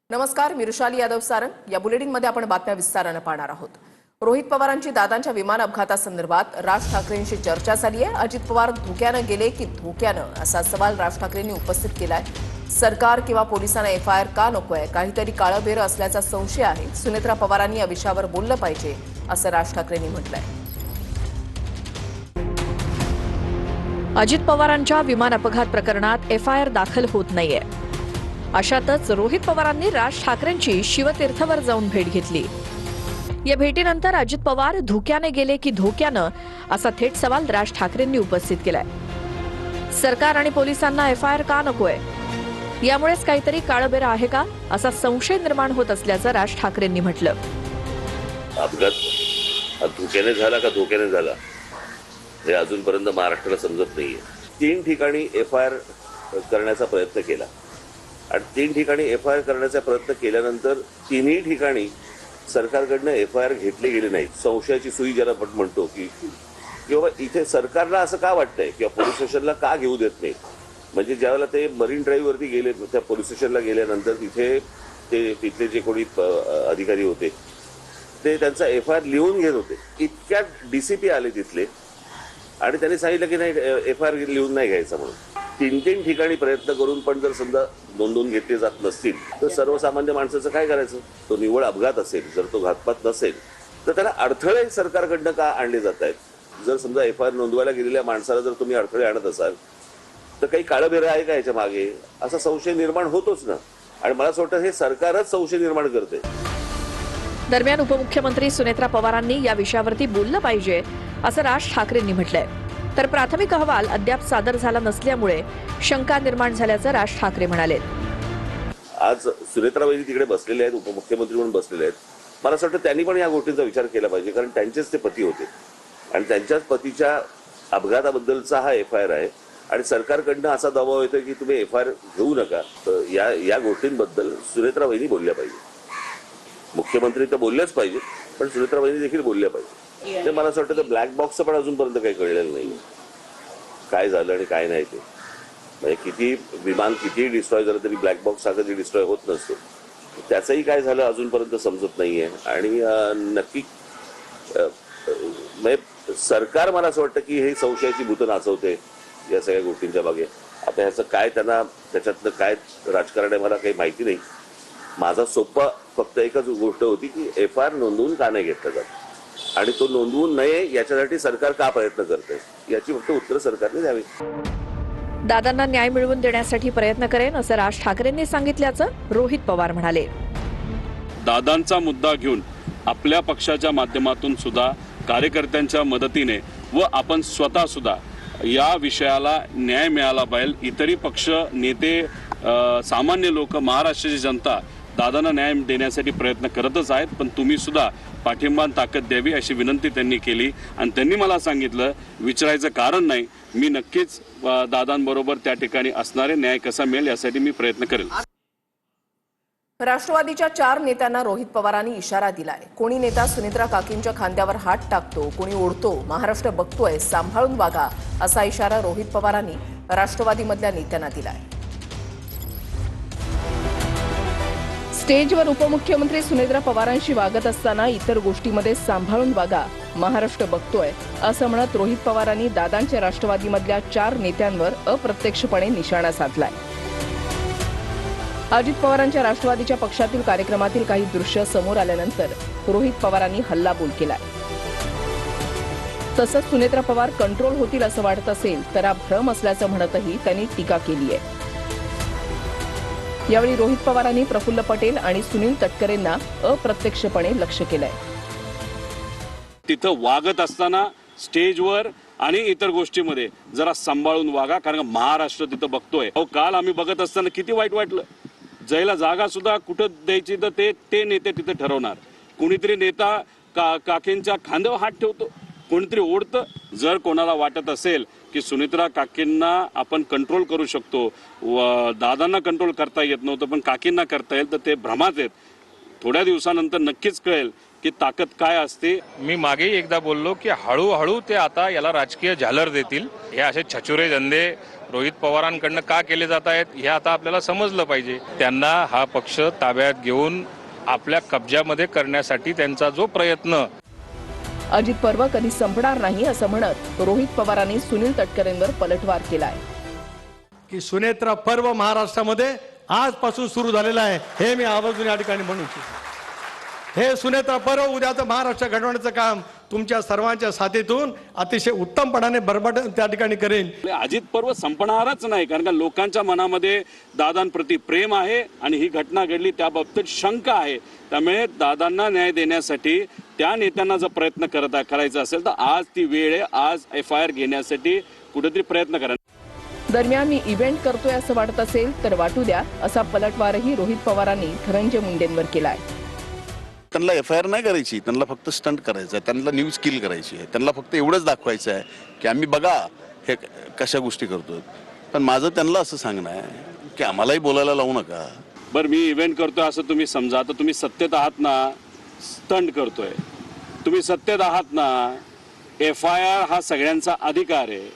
नमस्कार, मी रुशाली यादव सारंग। या बुलेटिनमध्ये आपण बातम्या विस्ताराने पाहणार आहोत। रोहित पवारांची दादांच्या विमान अपघातासंदर्भात राज ठाकरेंशी चर्चा झाली आहे। अजित पवार धोक्याने गेले की धोक्यानं असा सवाल राज ठाकरेंनी उपस्थित केलाय। सरकार किंवा पोलिसांना एफआयआर का नकोय, काहीतरी काळबेरं असल्याचा संशय आहे। सुनेत्रा पवारांनी या विषयावर बोललं पाहिजे असं राज ठाकरेंनी म्हटलंय। अजित पवारांच्या विमान अपघात प्रकरणात एफआयआर दाखल होत नाहीये। अशातच रोहित पवारांनी राज ठाकरेंची शिवतीर्थवर जाऊन भेट घेतली। या भेटीनंतर अजित पवार धोक्याने गेले की धोक्यानं असा थेट सवाल राज ठाकरेंनी उपस्थित केलाय। सरकार आणि पोलिसांना एफआयआर का नकोय, यामुळेच काहीतरी काळबेरं आहे का असा संशय निर्माण होत असल्याचं राज ठाकरेंनी म्हटलं। अपघात धोक्याने झाला का धोक्याने झाला हे अजूनपर्यंत महाराष्ट्राला समजत नाहीये। 3 ठिकाणी एफआयआर करण्याचा प्रयत्न केला आणि 3 ठिकाणी एफआयआर करण्याचा प्रयत्न केल्यानंतर 3ही ठिकाणी सरकारकडनं एफआयआर घेतले गेले नाही। संशयाची सुई ज्याला आपण म्हणतो की बाबा इथे सरकारला असं का वाटतंय किंवा पोलीस स्टेशनला का घेऊ देत नाही। म्हणजे ज्यावेळेला ते मरीन ड्राईव्ह वरती गेले, त्या पोलीस स्टेशनला गेल्यानंतर तिथले जे कोणी अधिकारी होते ते त्यांचा एफआयआर लिहून घेत होते। इतक्यात डीसीपी आले तिथले आणि त्यांनी सांगितलं की नाही, एफआयआर लिहून नाही घ्यायचा म्हणून। 3 ठिकाणी प्रयत्न करून पण जर समजा नोंदवून घेतले जात नसतील तर सर्वसामान्य माणसाचं काय करायचं। तो निव्वळ अपघात असेल, जर तो घातपात नसेल तर त्याला अडथळे सरकारकडनं का आणले जात आहेत। जर समजा एफआयआर नोंदवायला गेलेल्या माणसाला जर तुम्ही अडथळे आणत असाल तर काही काळबेरं आहे का याच्या मागे, असा संशय निर्माण होतोच ना। आणि मला असं वाटतं हे सरकारच संशय निर्माण करते। दरम्यान उपमुख्यमंत्री सुनेत्रा पवारांनी या विषयावरती बोललं पाहिजे असं राज ठाकरेंनी म्हटलंय। तर प्राथमिक अहवाल अद्याप सादर झाला नसल्यामुळे शंका निर्माण झाल्याचं राज ठाकरे म्हणाले। आज सुनेत्रा वहिनी तिकडे बसलेले आहेत, उपमुख्यमंत्री म्हणून बसलेले आहेत। मला असं वाटतं त्यांनी पण या गोष्टींचा विचार केला पाहिजे, कारण त्यांचेच ते पती होते आणि त्यांच्याच पतीच्या अपघाताबद्दलचा हा एफआयआर आहे आणि सरकारकडनं असा दबाव येतोय की तुम्ही एफआयआर घेऊ नका। तर या गोष्टींबद्दल सुनेत्रा वहिनी बोलल्या पाहिजे। मुख्यमंत्री तर बोललेच पाहिजे, पण सुनेत्रा वहिनी देखील बोलल्या पाहिजे। ते मला असं वाटतं ब्लॅक बॉक्सचं पण अजूनपर्यंत काही कळलेलं नाही, काय झालं आणि काय नाही ते। म्हणजे किती विमान किती डिस्ट्रॉय झालं तरी ब्लॅक बॉक्स हा कधी डिस्ट्रॉय होत नसतो, त्याचंही काय झालं अजूनपर्यंत समजत नाहीये। आणि नक्की म्हणजे सरकार मला असं वाटतं की हे संशयाची भूतं नाचवते या सगळ्या गोष्टींच्या मागे। आता ह्याचं काय त्यांना त्याच्यातलं काय राजकारण आहे मला काही माहिती नाही। माझा सोपा फक्त एकच गोष्ट होती की एफआयआर नोंदवून का नाही घेतलं जात आणि तो नोंदवून नये याच्यासाठी सरकार का प्रयत्न करते याची फक्त उत्तर सरकारने द्यावी। दादांना न्याय मिळवून देण्यासाठी प्रयत्न करेन असं राज ठाकरेंनी सांगितल्याचं रोहित पवार म्हणाले। दादांचा मुद्दा घेऊन आपल्या पक्षाच्या माध्यमातून सुद्धा कार्यकर्त्यांच्या मदतीने व आपण स्वतः सुद्धा या विषयाला न्याय मिळाला पाहिजे। इतरही पक्ष नेते, सामान्य लोक, महाराष्ट्राची जनता दादांना न्याय देण्यासाठी प्रयत्न करतच आहेत, पण तुम्ही सुद्धा पाठिंबा ताकद द्यावी अशी विनंती त्यांनी केली। आणि त्यांनी मला सांगितलं विचारायचं कारण नाही, मी नक्कीच दादांबरोबर त्या ठिकाणी असणारे न्याय कसा मिळेल यासाठी मी प्रयत्न करेल। राष्ट्रवादीच्या 4 नेत्यांना रोहित पवारांनी इशारा दिलाय। कोणी नेता सुनेत्रा काकींच्या खांद्यावर हात टाकतो, कोणी ओढतो, महाराष्ट्र बघतोय, सांभाळून वागा असा इशारा रोहित पवारांनी राष्ट्रवादीमधल्या नेत्यांना दिलाय। स्टेजवर उपमुख्यमंत्री सुनेत्रा पवारांशी वागत असताना इतर गोष्टीमध्ये सांभाळून वागा, महाराष्ट्र बघतोय असं म्हणत रोहित पवारांनी दादांच्या राष्ट्रवादीमधल्या 4 नेत्यांवर अप्रत्यक्षपणे निशाणा साधलाय। अजित पवारांच्या राष्ट्रवादीच्या पक्षातील कार्यक्रमातील काही दृश्य समोर आल्यानंतर रोहित पवारांनी हल्लाबोल केलाय। तसंच सुनेत्रा पवार कंट्रोल होतील असं वाटत असेल तर हा भ्रम असल्याचं म्हणतही त्यांनी टीका केली आहे। यावेळी रोहित पवारांनी प्रफुल्ल पटेल आणि सुनील तटकरेंना अप्रत्यक्षपणे लक्ष्य केलंय। तिथं वागत असताना स्टेजवर आणि इतर गोष्टीमध्ये जरा सांभाळून वागा, कारण महाराष्ट्र तिथं बघतोय। काल आम्ही बघत असताना किती वाईट वाटलं। जायला जागा सुद्धा कुठं द्यायची तर ते नेते तिथे ठरवणार। कोणीतरी नेता काकींच्या खांद्यावर हात ठेवतो, कोणीतरी ओढतं। जर कोणाला वाटत असेल की सुनेत्रा काकींना आपण कंट्रोल करू शकतो, दादांना कंट्रोल करता येत नव्हतं पण काकींना करता येईल, तर ते भ्रमात आहेत। थोड्या दिवसानंतर नक्कीच कळेल की ताकद काय असते. मी मागेही एकदा बोललो की हळूहळू ते आता याला राजकीय झालर देतील. हे असे छचुरे धंदे रोहित पवारांकडनं का केले जात आहेत हे आता आपल्याला समजलं पाहिजे. त्यांना हा पक्ष ताब्यात घेऊन आपल्या कब्जामध्ये करण्यासाठी त्यांचा जो प्रयत्न. अजित पर्व कधी संपणार नाही असं म्हणत रोहित पवारांनी सुनील तटकरेंवर पलटवार केलाय की सुनेत्रा पर्व महाराष्ट्रामध्ये आजपासून सुरू झालेला आहे हे मी आवर्जून या ठिकाणी म्हणू इच्छितो. हे सुनेत्रा पर्व उद्याचं महाराष्ट्र घडवण्याचं काम तुमच्या सर्वांच्या साथीतून अतिशय उत्तमपणाने बरबट त्या ठिकाणी करेन. अजित पर्व संपणारच नाही, कारण का लोकांच्या मनामध्ये दादांप्रती प्रेम आहे आणि ही घटना घडली त्याबाबतीत शंका आहे. त्यामुळे दादांना न्याय देण्यासाठी त्या नेत्यांना जर प्रयत्न करायचा असेल तर आज ती वेळ आहे. आज FIR घेण्यासाठी कुठेतरी प्रयत्न करा. दरम्यान मी इव्हेंट करतोय असं वाटत असेल तर वाटू द्या असा पलटवारही रोहित पवारांनी धनंजय मुंडेंवर केलाय. त्यांना FIR नाही करायची, त्यांना फक्त स्टंट करायचं आहे, त्यांना न्यूज किल करायची आहे, त्यांना फक्त एवढंच दाखवायचं आहे की आम्ही बघा हे कशा गोष्टी करतो. पण माझं त्यांना असं सांगणं आहे की आम्हालाही बोलायला लावू नका. बरं, मी इव्हेंट करतोय असं तुम्ही समजा, तर तुम्ही सत्तेत आहात ना, स्टंट करतोय. तुम्ही सत्तेत आहात ना, FIR हा सगळ्यांचा अधिकार आहे.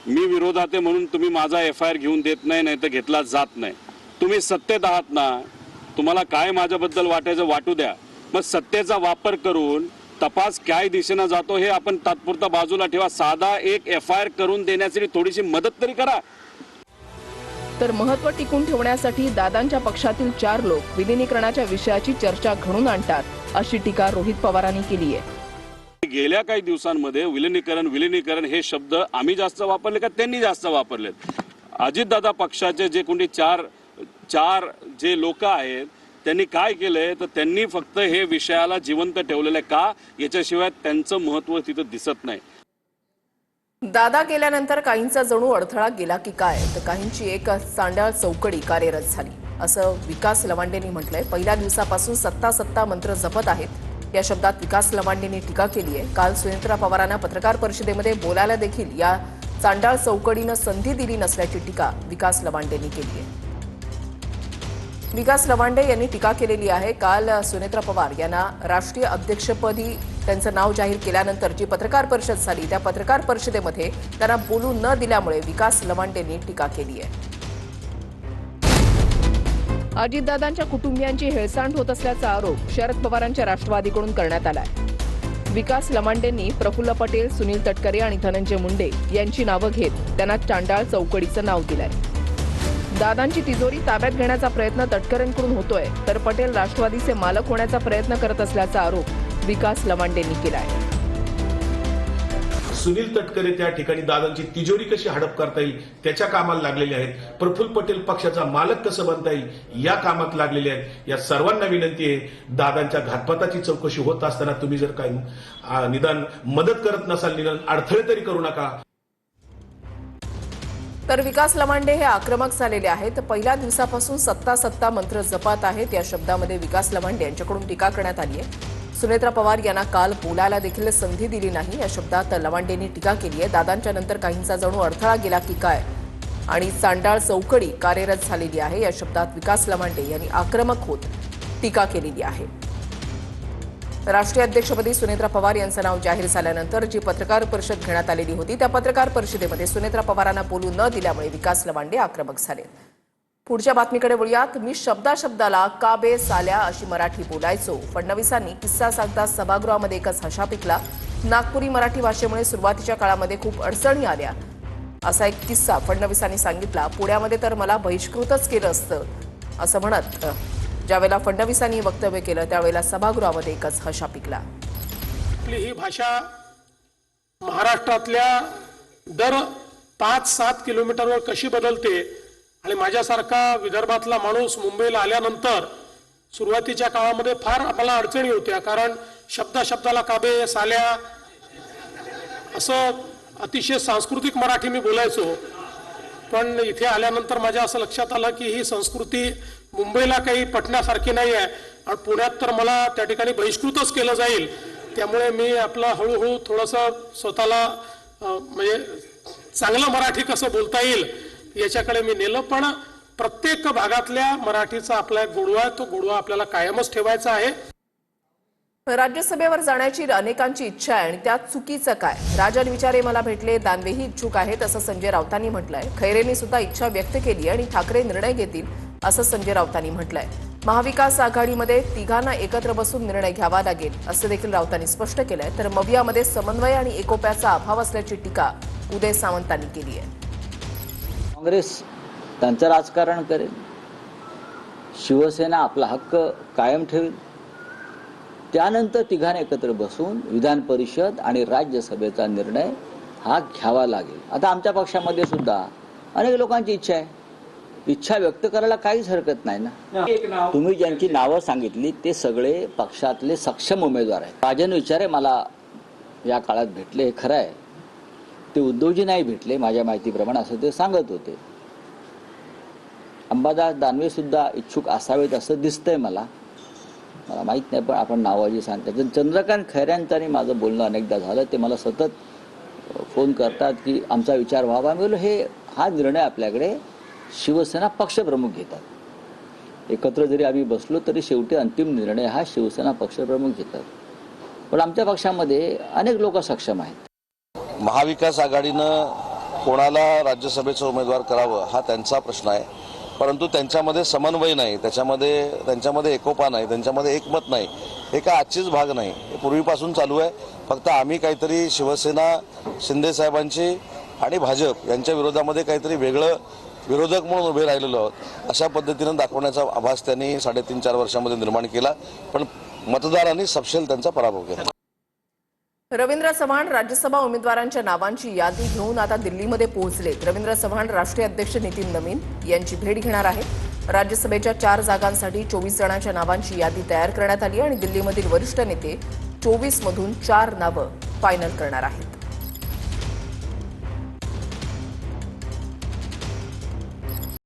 मी विरोधात आहे म्हणून तुम्ही माझा FIR घेऊन देत नाही, नाही तर घेतला जात नाही. तुम्ही सत्तेत आहात ना, तुम्हाला काय माझ्याबद्दल वाटायचं वाटू द्या. मग सत्तेचा वापर करून तपास काय दिशेनं जातो हे आपण तात्पुरता बाजूला ठेवा. साधा एक FIR करून देण्यासाठी थोडीशी मदत तरी करा. तर महत्व टिकून ठेवण्यासाठी दादांच्या पक्षातील 4 लोक विलिनीकरणाच्या विषयाची चर्चा घडून आणतात अशी टीका रोहित पवारांनी केली आहे. गेल्या काही दिवसांमध्ये विलिनीकरण हे शब्द आम्ही जास्त वापरले का त्यांनी जास्त वापरलेत. अजितदादा पक्षाचे जे कोणी चार जे लोक आहेत त्यांनी काय केलंय तर त्यांनी फक्त हे विषयाला जिवंत ठेवलेलं आहे. का? याच्याशिवाय त्यांचं महत्व तिथं दिसत नाही. दादा गेल्यानंतर काहींचा जणू अडथळा गेला की काय, तर काहींची एक चांडाळ चौकडी कार्यरत झाली असं विकास लवांडेंनी म्हटलंय. पहिल्या दिवसापासून सत्ता मंत्र जपत आहेत या शब्दात विकास लवांडेंनी टीका केली आहे. काल सुनेत्रा पवारांना पत्रकार परिषदेमध्ये बोलायला देखील या चांडाळ चौकडीनं संधी दिली नसल्याची टीका विकास लवांडेंनी केली आहे. विकास लवांडे यांनी टीका केलेली आहे. काल सुनेत्रा पवार यांना राष्ट्रीय अध्यक्षपदी त्यांचं नाव जाहीर केल्यानंतर जी पत्रकार परिषद झाली त्या पत्रकार परिषदेमध्ये त्यांना बोलू न दिल्यामुळे विकास लवांडेंनी टीका केली आहे. अजितदादांच्या कुटुंबियांची हेळसांड होत असल्याचा आरोप शरद पवारांच्या राष्ट्रवादीकडून करण्यात आलाय. विकास लवांडेंनी प्रफुल्ल पटेल, सुनील तटकरे आणि धनंजय मुंडे यांची नावं घेत त्यांना चांडाळ चौकडीचं नाव दिलंय. दादांची तिजोरी ताब्यात घेण्याचा प्रयत्न तटकरेंकडून होतोय तर पटेल राष्ट्रवादीचे मालक होण्याचा प्रयत्न करत असल्याचा आरोप विकास लवांडेंनी केलाय. सुनील तटकरे त्या ठिकाणी दादांची तिजोरी कशी हडप करता येईल त्याच्या कामाला लागलेले आहेत. प्रफुल्ल पटेल पक्षाचा मालक कसं बनता येईल या कामात लागलेले आहेत. या सर्वांना विनंती आहे, दादांच्या घातपाताची चौकशी होत असताना तुम्ही जर काही निदान मदत करत नसाल, निदान अडथळे तरी करू नका. तर विकास लवांडे हे आक्रमक झालेले आहेत. पहिल्या दिवसापासून सत्ता मंत्र जपत आहेत या शब्दामध्ये विकास लवांडे यांच्याकडून टीका करण्यात आली आहे. सुनेत्रा पवार यांना काल बोलायला देखील संधी दिली नाही या शब्दात लवांडेंनी टीका केली आहे. दादांच्या नंतर काहींचा जणू अडथळा गेला की काय आणि चांडाळ चौकडी कार्यरत झालेली आहे या शब्दात विकास लवांडे यांनी आक्रमक होत टीका केलेली आहे. राष्ट्रीय अध्यक्षपदी सुनेत्रा पवार यांचं नाव जाहीर झाल्यानंतर जी पत्रकार परिषद घेण्यात आलेली होती त्या पत्रकार परिषदेमध्ये सुनेत्रा पवारांना बोलू न दिल्यामुळे विकास लवांडे आक्रमक झाले. पुढच्या बातमीकडे वळूयात. मी शब्दाला का बे साल्या अशी मराठी बोलायचो. फडणवीसांनी किस्सा सांगता सभागृहामध्ये एकच हशा पिकला. नागपुरी मराठी भाषेमुळे सुरुवातीच्या काळामध्ये खूप अडचणी आल्या असा एक किस्सा फडणवीसांनी सांगितला. पुण्यामध्ये तर मला बहिष्कृतच केलं असतं असं म्हणत ज्यावेळेला फडणवीसांनी वक्तव्य केलं त्यावेळेला सभागृहामध्ये एकच हशा पिकला. आपली ही भाषा महाराष्ट्रातल्या दर 5-7 किलोमीटरवर कशी बदलते आणि माझ्यासारखा विदर्भातला माणूस मुंबईला आल्यानंतर सुरुवातीच्या काळामध्ये फार आम्हाला अडचणी होत्या. कारण शब्दाला काबे साल्या असं अतिशय सांस्कृतिक मराठी मी बोलायचो. पण इथे आल्यानंतर माझ्या असं लक्षात आलं की ही संस्कृती मुंबईला काही पटण्यासारखी नाही आहे आणि पुण्यात तर मला त्या ठिकाणी बहिष्कृतच केलं जाईल. त्यामुळे मी आपलं हळूहळू थोडंसं स्वतःला म्हणजे चांगलं मराठी कसं बोलता येईल याच्याकडे मी नेलं. पण प्रत्येक भागातल्या मराठीचा आपला एक गोडवा आहे, तो गोडवा आपल्याला कायमच ठेवायचा आहे. राज्यसभेवर जाण्याची अनेकांची इच्छा आहे आणि त्यात चुकीचं काय? राजन विचारे मला भेटले, दानवेही इच्छुक आहेत असं संजय राऊतांनी म्हटलंय. खैरेंनी सुद्धा इच्छा व्यक्त केली आणि ठाकरे निर्णय घेतील असं संजय राऊतांनी म्हटलंय. महाविकास आघाडीमध्ये तिघांना एकत्र बसून निर्णय घ्यावा लागेल असं देखील राऊतांनी स्पष्ट केलंय. तर मवियामध्ये समन्वय आणि एकोप्याचा अभाव असल्याची टीका उदय सामंतांनी केली आहे. काँग्रेस त्यांचं राजकारण करेल, शिवसेना आपला हक्क कायम ठेवेल, त्यानंतर तिघांना एकत्र बसून विधान परिषद आणि राज्यसभेचा निर्णय हा घ्यावा लागेल. आता आमच्या पक्षामध्ये सुद्धा अनेक लोकांची इच्छा आहे, इच्छा व्यक्त करायला काहीच हरकत नाही ना. तुम्ही ज्यांची नावं सांगितली ते सगळे पक्षातले सक्षम उमेदवार आहेत. राजन विचारे मला या काळात भेटले, हे खरं आहे. ते उद्धवजी नाही भेटले माझ्या माहितीप्रमाणे असं ते सांगत होते. अंबादास दानवे सुद्धा इच्छुक असावेत असं दिसतंय मला मला माहीत नाही, पण आपण नावाजी सांगतात. चंद्रकांत खैऱ्यांचं आणि माझं बोलणं अनेकदा झालं. ते मला सतत फोन करतात की आमचा विचार व्हावा. मी बोललो हा निर्णय आपल्याकडे शिवसेना पक्षप्रमुख घेतात. एकत्र जरी आम्ही बसलो तरी शेवटी अंतिम निर्णय हा शिवसेना पक्षप्रमुख घेतात. पण आमच्या पक्षामध्ये अनेक लोक सक्षम आहेत. महाविकास आघाडीनं कोणाला राज्यसभेचा उमेदवार करावं हा त्यांचा प्रश्न आहे, परंतु त्यांच्यामध्ये समन्वय नाही, त्यांच्यामध्ये एकोपा नाही, त्यांच्यामध्ये एकमत नाही. हे काय आजचीच भाग नाही, हे पूर्वीपासून चालू आहे. फक्त आम्ही काहीतरी शिवसेना शिंदे साहेबांची आणि भाजप यांच्या विरोधामध्ये काहीतरी वेगळं विरोधक म्हणून उभे राहिलेलो आहोत अशा पद्धतीनं दाखवण्याचा आभास त्यांनी 3.5-4 वर्षामध्ये निर्माण केला. पण मतदारांनी सपशेल त्यांचा पराभव केला. रवींद्र चव्हाण राज्यसभा उमेदवारांच्या नावांची यादी घेऊन आता दिल्लीमध्ये पोहोचलेत. रवींद्र चव्हाण राष्ट्रीय अध्यक्ष नितीन नवीन यांची भेट घेणार आहेत. राज्यसभेच्या 4 जागांसाठी 24 जणांच्या नावांची यादी तयार करण्यात आली आणि दिल्लीमधील वरिष्ठ नेते 24 मधून 4 नावं फायनल करणार आहेत.